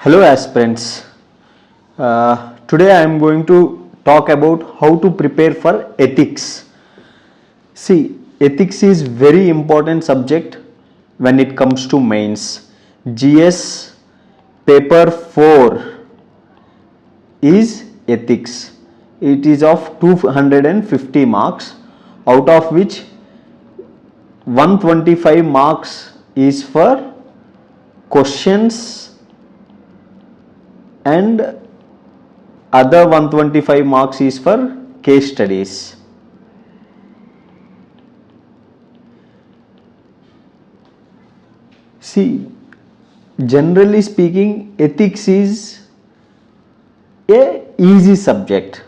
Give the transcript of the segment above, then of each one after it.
Hello aspirants. Today I am going to talk about how to prepare for ethics. See, ethics is very important subject when it comes to mains. GS paper 4 is ethics. It is of 250 marks, out of which 125 marks is for questions and other 125 marks is for case studies. See, generally speaking, ethics is a easy subject.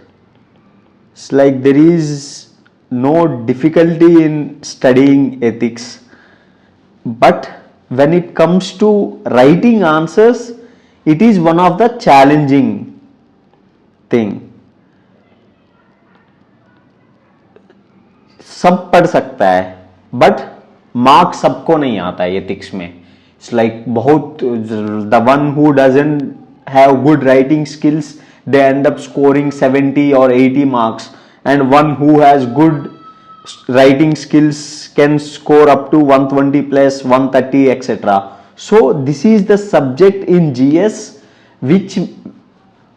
It's like there is no difficulty in studying ethics, but when it comes to writing answers, it is one of the challenging thing. सब पढ़ सकता है but marks सबको नहीं आता है ethics में. It's like बहुत the one who doesn't have good writing skills they end up scoring 70 or 80 marks, and one who has good writing skills can score up to 120 plus 130 etc. So this is the subject in GS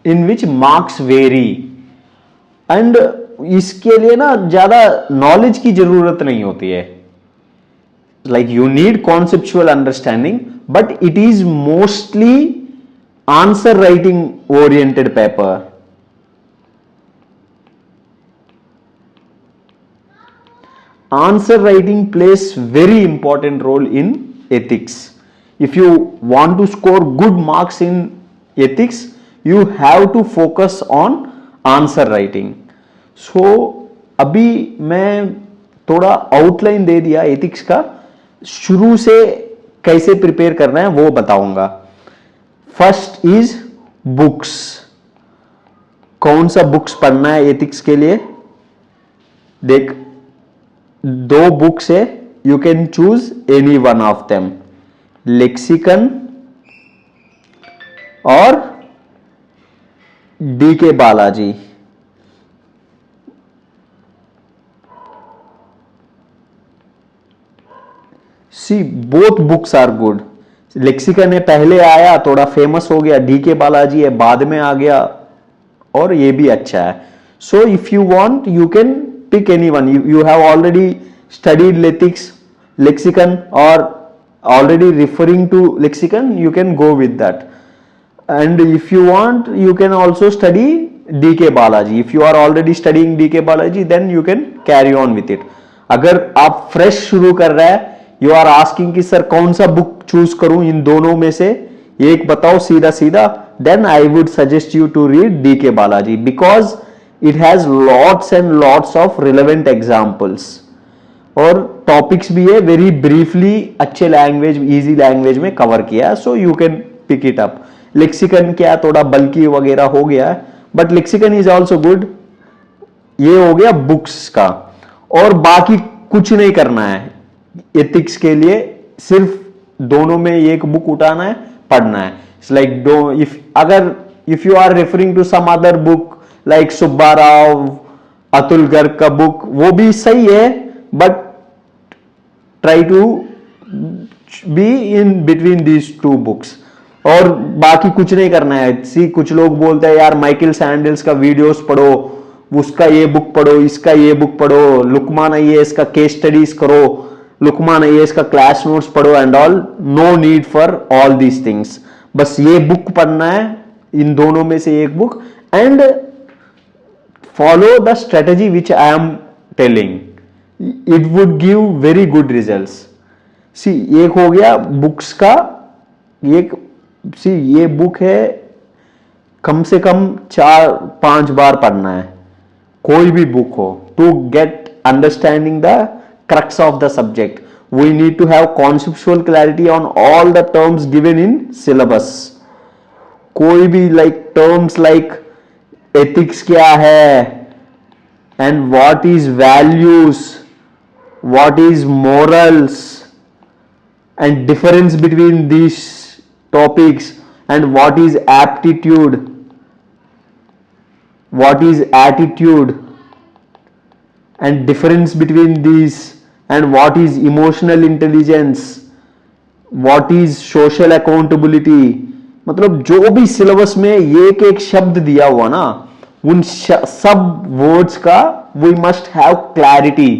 in which marks vary, and इसके लिए ना ज्यादा knowledge की जरूरत नहीं होती है. Like you need conceptual understanding, but it is mostly answer writing oriented paper. Answer writing plays very important role in ethics. If you want to score good marks in ethics, you have to focus on answer writing. So अभी मैं थोड़ा outline दे दिया ethics का, शुरू से कैसे prepare करना है वो बताऊंगा. First is books. कौन सा बुक्स पढ़ना है एथिक्स के लिए? देख, दो बुक्स है, you can choose any one of them. Lexicon और D K Balaji. See both books are good. Lexicon है पहले आया, थोड़ा फेमस हो गया. डी के बालाजी है बाद में आ गया और ये भी अच्छा है. So if you want you can pick any one. You have already studied lexicon और already referring to lexicon, you can go with that. And if you want, you can also study DK Balaji. If you are already studying DK Balaji, then you can carry on with it. अगर आप fresh शुरू कर रहे हैं, you are asking कि sir कौन सा book choose करूं इन दोनों में से एक बताओ सीधा सीधा, then I would suggest you to read DK Balaji because it has lots and lots of relevant examples. और टॉपिक्स भी है वेरी ब्रीफली अच्छे लैंग्वेज इजी लैंग्वेज में कवर किया, so you can pick it up. Lexicon क्या थोड़ा बल्कि वगैरह हो गया है, but lexicon is also good. ये हो गया बुक्स का. और बाकी कुछ नहीं करना है एथिक्स के लिए, सिर्फ दोनों में एक बुक उठाना है, पढ़ना है. It's like if you are referring to some other book like Subba Rao, Atul Garg का बुक, वो भी सही है, but try to be in between these two books. और बाकी कुछ नहीं करना है. सी कुछ लोग बोलते हैं यार माइकल सैंडल्स का वीडियोस पढ़ो, उसका ये बुक पढ़ो, इसका ये बुक पढ़ो, लुकमान आईएएस का केस स्टडीज करो, लुकमान आईएएस का क्लास नोट्स पढ़ो and all. No need for all these things. बस ये बुक पढ़ना है, इन दोनों में से एक book, and follow the strategy which I am telling. It would give very good results. See, एक हो गया बुक्स का. ये बुक है, कम से कम 4-5 बार पढ़ना है, कोई भी बुक हो, to get understanding the crux of the subject. We need to have conceptual clarity on all the terms given in syllabus. कोई भी terms like ethics क्या है, and what is values, what is morals, and difference between these topics, and what is aptitude, what is attitude and difference between these, and what is emotional intelligence, what is social accountability. मतलब जो भी syllabus में एक एक शब्द दिया हुआ ना, उन सब वर्ड्स का we must have clarity,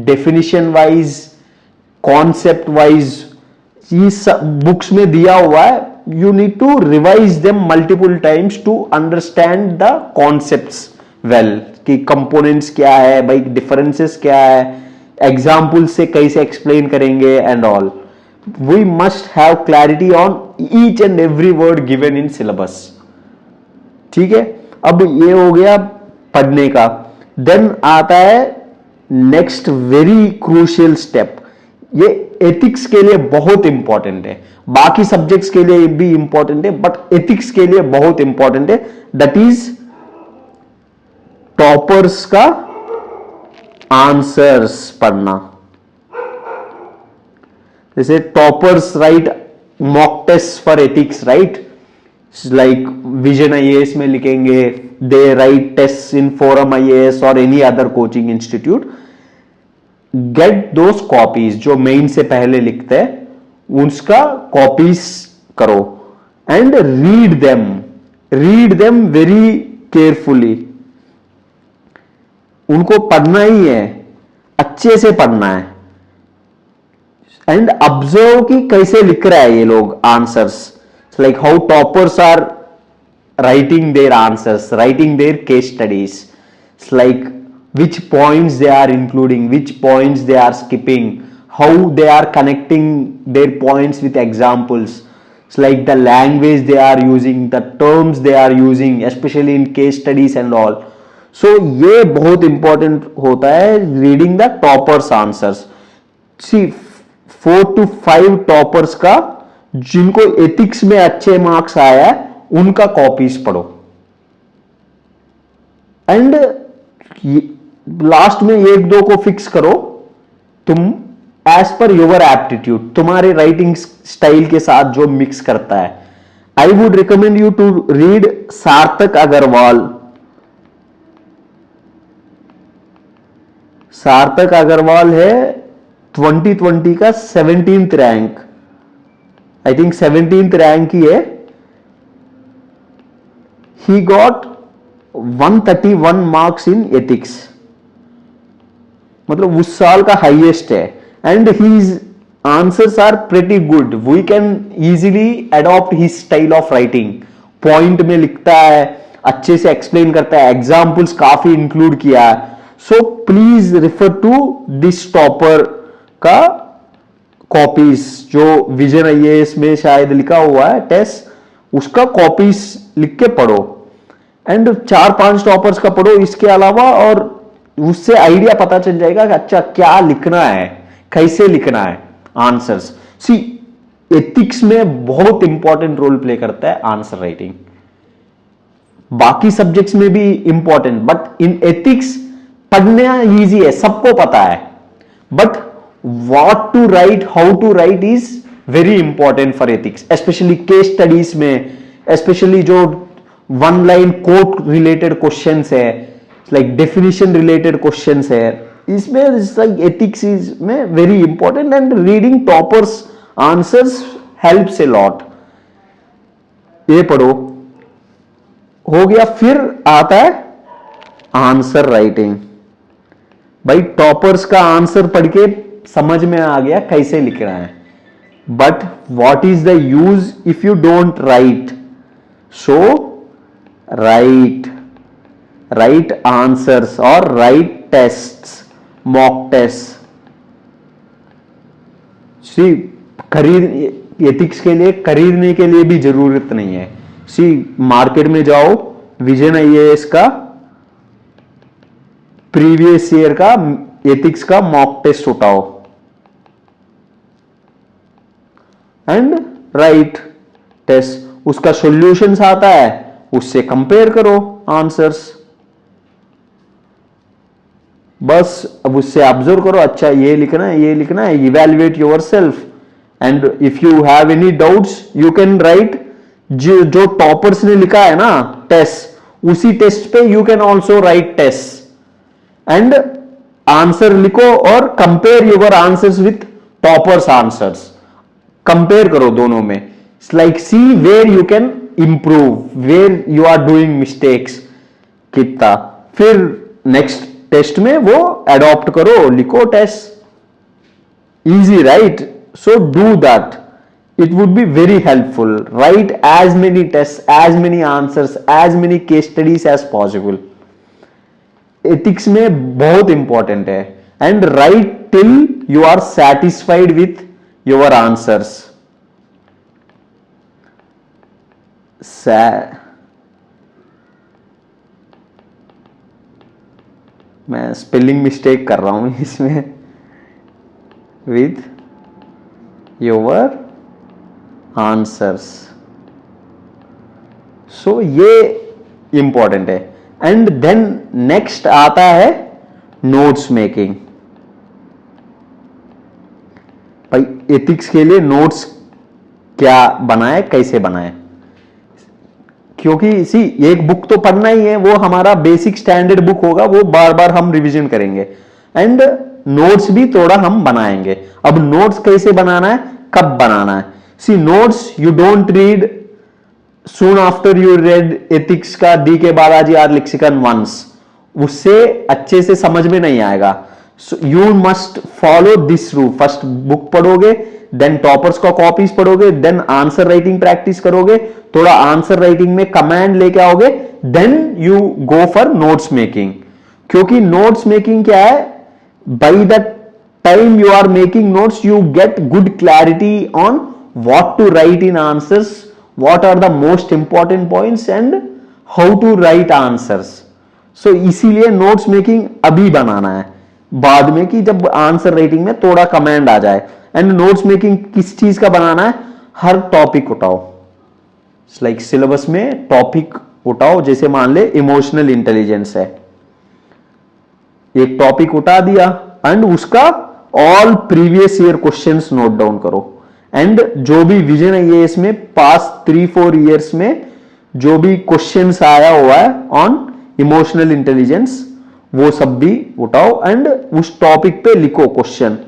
definition wise, concept wise, ये सब बुक्स में दिया हुआ है. You need to revise them multiple times to understand the concepts well, कि components क्या है भाई, differences क्या है, examples से कैसे explain करेंगे and all. We must have clarity on each and every word given in syllabus. ठीक है, अब ये हो गया पढ़ने का. Then आता है next very crucial step. ये एथिक्स के लिए बहुत इंपॉर्टेंट है, बाकी सब्जेक्ट्स के लिए भी इंपॉर्टेंट है, बट एथिक्स के लिए बहुत इंपॉर्टेंट है. दैट इज टॉपर्स का आंसर्स पढ़ना. जैसे toppers write mock test for ethics, right, like vision IAS में लिखेंगे, they write test in forum IAS और any other coaching institute. Get those copies, जो मेन से पहले लिखते हैं उसका कॉपीज करो and read them very carefully. उनको पढ़ना ही है, अच्छे से पढ़ना है एंड ऑब्जर्व कि कैसे लिख रहा है ये लोग answers, like how toppers are writing their answers, writing their case studies, like which points they are including, which points they are skipping, how they are connecting their points with examples. It's like the language they are using, the terms they are using, especially in case studies and all. So ये बहुत important होता है reading the toppers answers. See 4 to 5 toppers का, जिनको ethics में अच्छे marks आया है उनका copies पढ़ो and लास्ट में एक दो को फिक्स करो तुम एज पर योर एप्टीट्यूड, तुम्हारे राइटिंग स्टाइल के साथ जो मिक्स करता है. I would recommend you to read Sarthak Agarwal. Sarthak Agarwal है 2020 का 17th rank, I think 17th rank ही है. He got 131 marks in ethics, मतलब उस साल का हाईएस्ट है. And his answers are pretty good, we can easily adopt his style of writing. Point में लिखता है, अच्छे से एक्सप्लेन करता है, एग्जाम्पल्स काफी इंक्लूड किया है. So please refer to this topper का कॉपीज, जो विजन आईएएस में शायद लिखा हुआ है टेस्ट, उसका कॉपीज लिख के पढ़ो एंड 4-5 टॉपर्स का पढ़ो इसके अलावा, और उससे आइडिया पता चल जाएगा कि अच्छा क्या लिखना है, कैसे लिखना है आंसर्स. सी एथिक्स में बहुत इंपॉर्टेंट रोल प्ले करता है आंसर राइटिंग. बाकी सब्जेक्ट्स में भी इंपॉर्टेंट, बट इन एथिक्स पढ़ना इजी है, सबको पता है, but what to write, how to write is very important for ethics, especially case studies में, स्पेशली जो one line quote related questions है, लाइक डेफिनेशन रिलेटेड क्वेश्चंस है, इसमें एथिक्स इज में very important and reading toppers answers helps a lot. ये पढ़ो, हो गया. फिर आता है आंसर राइटिंग. भाई टॉपर्स का आंसर पढ़ के समझ में आ गया कैसे लिखना है, but what is the use if you don't write. So write answers or write tests, mock tests. See ethics के लिए खरीदने के लिए भी जरूरत नहीं है. सी मार्केट में जाओ, विजन आईएएस का प्रीवियस ईयर का एथिक्स का मॉक टेस्ट उठाओ एंड राइट टेस्ट, उसका सॉल्यूशंस आता है, उससे कंपेयर करो आंसर्स. बस अब उससे ऑब्जर्व करो, अच्छा ये लिखना है, ये लिखना है, evaluate yourself, and if you have any doubts you can write जो टॉपर्स ने लिखा है ना टेस्ट, उसी टेस्ट पे you can also write test and answer लिखो और compare your answers with toppers answers, compare करो दोनों में, like see where you can improve, where you are doing mistakes कितना, फिर नेक्स्ट टेस्ट में वो अडॉप्ट करो, लिखो test, easy, right? So do that, it would be very helpful. Write as many tests, as many answers, as many case studies as possible. Ethics में बहुत important है, and write till you are satisfied with your answers. मैं spelling mistake कर रहा हूं इसमें, with your answers. So ये important है. एंड देन नेक्स्ट आता है नोट्स मेकिंग. भाई एथिक्स के लिए नोट्स क्या बनाए, कैसे बनाए, क्योंकि इसी एक बुक तो पढ़ना ही है, वो हमारा बेसिक स्टैंडर्ड बुक होगा, वो बार बार हम रिवीजन करेंगे, एंड नोट्स भी थोड़ा हम बनाएंगे. अब नोट्स कैसे बनाना है, कब बनाना है. See notes you don't read soon after you read ethics का D K Balaji are lexicon once, उससे अच्छे से समझ में नहीं आएगा. You must follow this rule. First book पढ़ोगे, देन टॉपर्स का कॉपीज पढ़ोगे, देन आंसर राइटिंग प्रैक्टिस करोगे, थोड़ा आंसर राइटिंग में कमांड लेके आओगे, then you go for notes making. क्योंकि नोट्स मेकिंग क्या है, by the time you are making notes you get good clarity on what to write in answers, what are the most important points and how to write answers. so इसीलिए notes making अभी बनाना है, बाद में कि जब answer writing में थोड़ा command आ जाए. एंड नोट्स मेकिंग किस चीज का बनाना है, हर टॉपिक उठाओ, लाइक सिलेबस में टॉपिक उठाओ. जैसे मान ले इमोशनल इंटेलिजेंस है, एक टॉपिक उठा दिया एंड उसका all previous year questions note down करो. एंड जो भी विजन है ये इसमें पास्ट 3-4 ईयर्स में जो भी क्वेश्चंस आया हुआ है ऑन इमोशनल इंटेलिजेंस, वो सब भी उठाओ एंड उस टॉपिक पे लिखो क्वेश्चन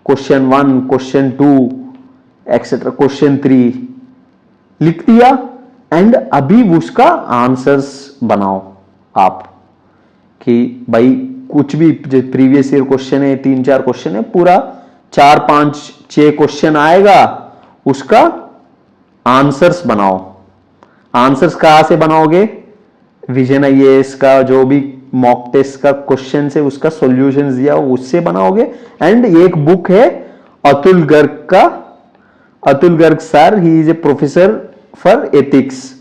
1, क्वेश्चन 2 एक्सेट्रा, क्वेश्चन 3 लिख दिया एंड अभी उसका आंसर्स बनाओ आप, कि भाई कुछ भी प्रीवियस ईयर क्वेश्चन है, 3-4 क्वेश्चन है, पूरा 4-5-6 क्वेश्चन आएगा, उसका आंसर्स बनाओ. आंसर्स कहां से बनाओगे, विजन आईएएस का जो भी मॉक टेस्ट का क्वेश्चन है उसका सॉल्यूशंस दिया उससे बनाओगे. एंड एक बुक है अतुल गर्ग का, Atul Garg sir, he is a professor for ethics,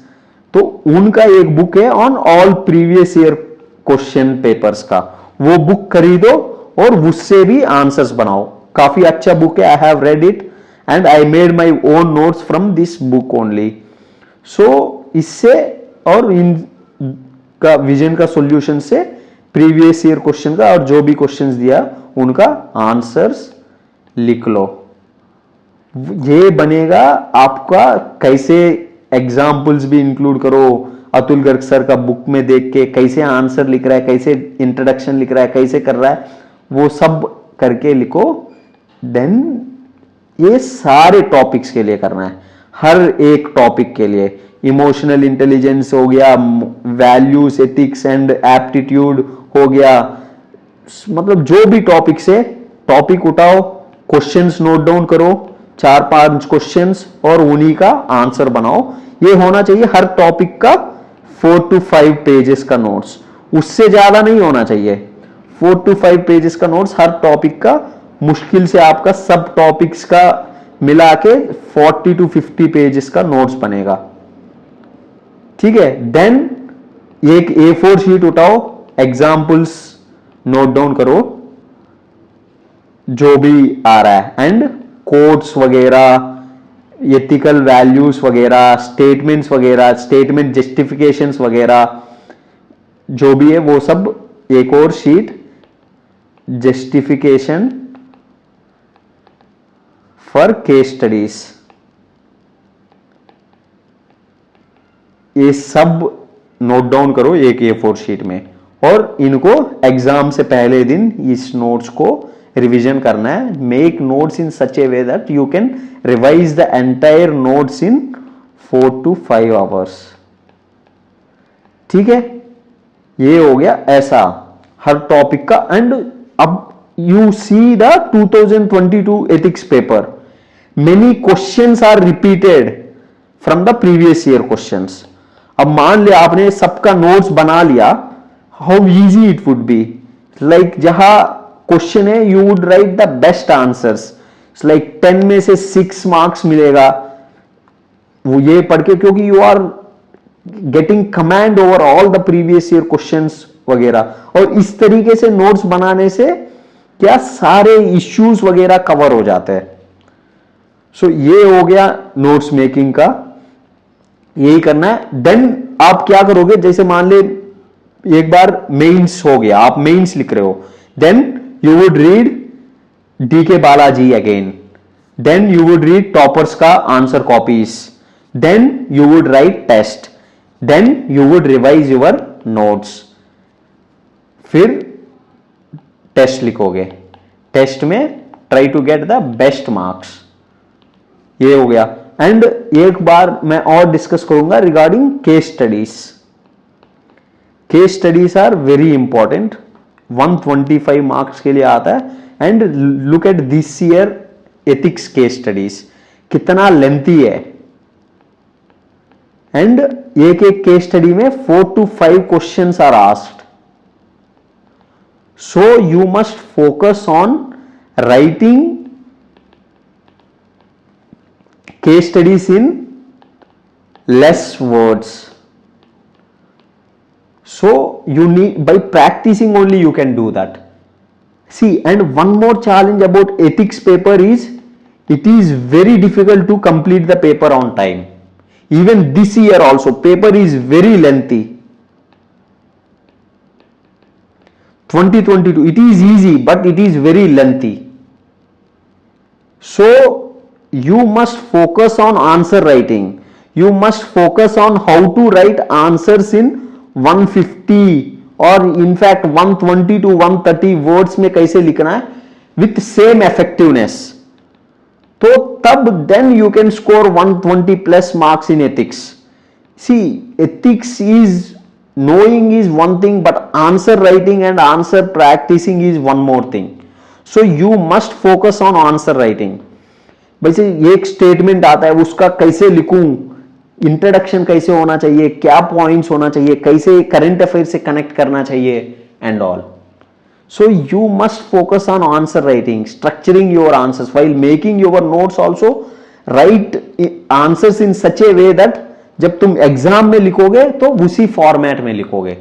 तो उनका एक बुक है on all previous year question papers का, वो बुक खरीदो और उससे भी आंसर्स बनाओ. काफी अच्छा बुक है, I have read it and I made my own notes from this book only. So इससे और इन का विजन का सॉल्यूशन से प्रीवियस ईयर क्वेश्चन का और जो भी क्वेश्चंस दिया उनका आंसर्स लिख लो. ये बनेगा आपका. कैसे एग्जाम्पल्स भी इंक्लूड करो, अतुल गर्ग सर का बुक में देख के कैसे आंसर लिख रहा है, कैसे इंट्रोडक्शन लिख रहा है, कैसे कर रहा है, वो सब करके लिखो. देन ये सारे टॉपिक्स के लिए करना है, हर एक टॉपिक के लिए. इमोशनल इंटेलिजेंस हो गया, वैल्यूज एथिक्स एंड एप्टीट्यूड हो गया, मतलब जो भी टॉपिक से टॉपिक उठाओ, क्वेश्चंस नोट डाउन करो, 4-5 क्वेश्चंस और उन्हीं का आंसर बनाओ. ये होना चाहिए हर टॉपिक का 4 to 5 पेजेस का नोट्स, उससे ज्यादा नहीं होना चाहिए. 4 to 5 पेजेस का नोट्स हर टॉपिक का, मुश्किल से आपका सब टॉपिक्स का मिला के 40 to 50 पेजेस का नोट्स बनेगा. ठीक है. देन एक A4 शीट उठाओ, एग्जाम्पल्स नोट डाउन करो जो भी आ रहा है, एंड कोट्स वगैरह, एथिकल वैल्यूज वगैरह, स्टेटमेंट्स वगैरह, स्टेटमेंट जस्टिफिकेशंस वगैरह जो भी है वो सब एक और sheet, justification for case studies. ये सब नोट डाउन करो एक A4 शीट में, और इनको एग्जाम से पहले दिन इस नोट्स को रिवीजन करना है. Make notes in such a way that you can revise the entire notes in 4 to 5 hours. ठीक है, ये हो गया ऐसा हर टॉपिक का. एंड अब you see the 2022 ethics paper, many questions are repeated from the previous year questions. अब मान लिया आपने सबका नोट्स बना लिया, how easy it would be. Like जहां क्वेश्चन है you would write the best answers, like 10 में से 6 मार्क्स मिलेगा वो ये पढ़ के, क्योंकि you are getting command over all the previous year questions वगैरह. और इस तरीके से नोट्स बनाने से क्या सारे इश्यूज वगैरह कवर हो जाते हैं. सो ये हो गया नोट्स मेकिंग का, यही करना है. देन आप क्या करोगे, जैसे मान ले एक बार मेंस हो गया, आप मेंस लिख रहे हो, then you would read D K Balaji again, then you would read toppers का answer copies, then you would write test, then you would revise your notes. फिर टेस्ट लिखोगे, टेस्ट में try to get the best marks. ये हो गया. And एक बार मैं और डिस्कस करूंगा regarding case studies. Case studies are very important, 125 marks के लिए आता है. And look at this year ethics case studies, कितना लेंथी है. एंड एक एक केस स्टडी में 4 to 5 questions are asked. So you must focus on writing case studies in less words. So you need, by practicing only you can do that. See, and one more challenge about ethics paper is it is very difficult to complete the paper on time. Even this year also paper is very lengthy. 2022 it is easy but it is very lengthy. So you must focus on answer writing, you must focus on how to write answers in 150 or in fact 120 to 130 words में कैसे लिखना है with same effectiveness. तो तब then you can score 120 plus marks in ethics. See, ethics is knowing is one thing, but answer writing and answer practicing is one more thing. So you must focus on answer writing. वैसे एक statement आता है उसका कैसे लिखूं, introduction कैसे होना चाहिए, क्या पॉइंट्स होना चाहिए, कैसे करंट अफेयर से कनेक्ट करना चाहिए and all. So you must focus on answer writing, structuring your answers while making your notes also. Write answers in such a way that जब तुम एग्जाम में लिखोगे तो उसी फॉर्मेट में लिखोगे.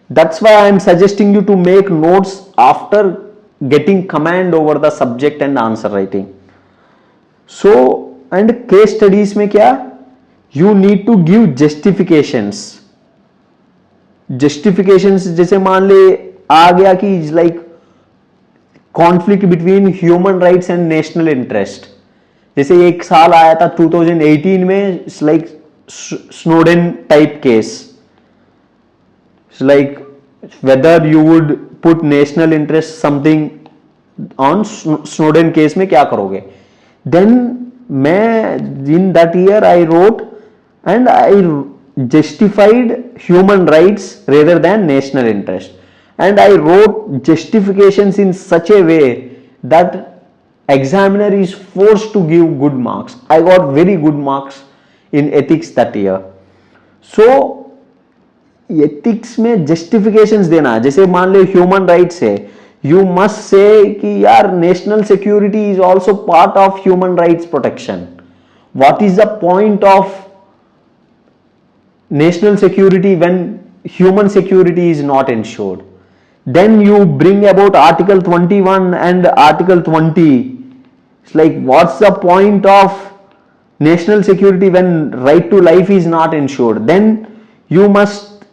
That's why I am suggesting you to make notes after getting command over the subject and answer writing. So and case studies में क्या, you need to give justifications. Justifications जैसे मान ले आ गया कि like conflict between human rights and national interest. जैसे एक साल आया था 2018 में, like Snowden type case. It's like whether you would put national interest something on Snowden case में क्या करोगे. Then मैं in that year I wrote and I justified human rights rather than national interest, and I wrote justifications in such a way that examiner is forced to give good marks. I got very good marks in ethics that year. So ethics में justifications देना, जैसे मान लो human rights है, you must say कि यार national security is also part of human rights protection. What is the point of national security when human security is not ensured? Then you bring about Article 21 and Article 20. It's like, what's the point of national security when right to life is not ensured? Then you must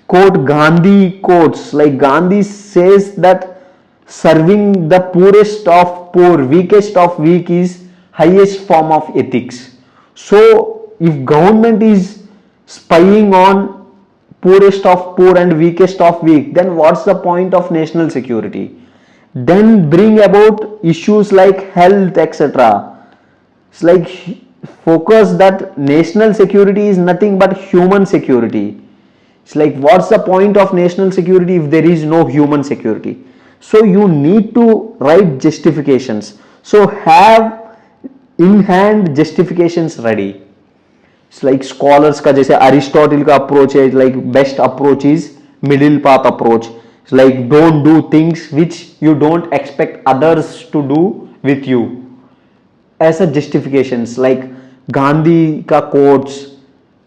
quote Gandhi quotes, like Gandhi says that serving the poorest of poor, weakest of weak is highest form of ethics. So if government is spying on poorest of poor and weakest of weak, then what's the point of national security? Then bring about issues like health, etc. It's like focus that national security is nothing but human security. It's like what's the point of national security if there is no human security? So you need to write justifications. So have in hand justifications ready. It's like scholars का जैसे Aristotle का approach है, like best approach is middle path approach. It's like don't do things which you don't expect others to do with you. ऐसा justifications like Gandhi का quotes,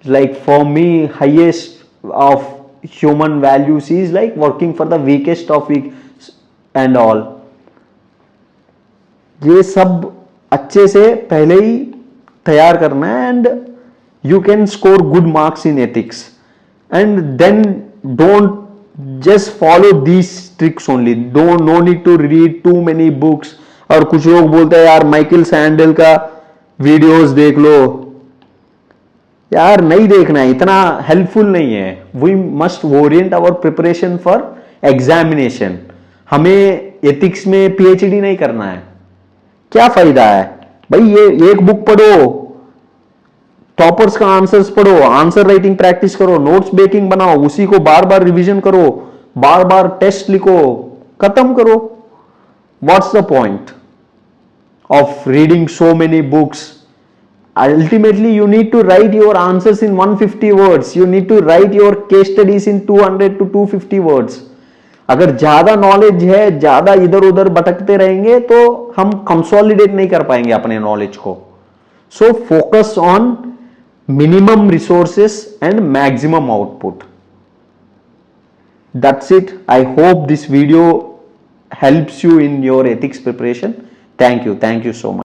like for me highest of human values is like working for the weakest of weak and all. ये सब अच्छे से पहले ही तैयार करना है and you can score good marks in ethics. And then don't just follow these tricks only. No need to read too many books. और कुछ लोग बोलते हैं यार माइकल सैंडल का वीडियोस देख लो, यार नहीं देखना है, इतना हेल्पफुल नहीं है. We must orient our preparation for examination. हमें एथिक्स में पीएचडी नहीं करना है. क्या फायदा है भाई, ये एक बुक पढ़ो, टॉपर्स का आंसर्स पढ़ो, आंसर राइटिंग प्रैक्टिस करो, नोट्स बेकिंग बनाओ, उसी को बार बार रिवीजन करो, बार बार टेस्ट लिखो, खत्म करो. What's the point of reading so many books? Ultimately you need to write your answers in 150 words. You need to write your case studies in 200 to 250 words. अगर ज्यादा knowledge है, ज्यादा इधर उधर भटकते रहेंगे तो हम कंसोलिडेट नहीं कर पाएंगे अपने नॉलेज को. So focus on minimum resources and maximum output. That's it. I hope this video helps you in your ethics preparation. Thank you so much.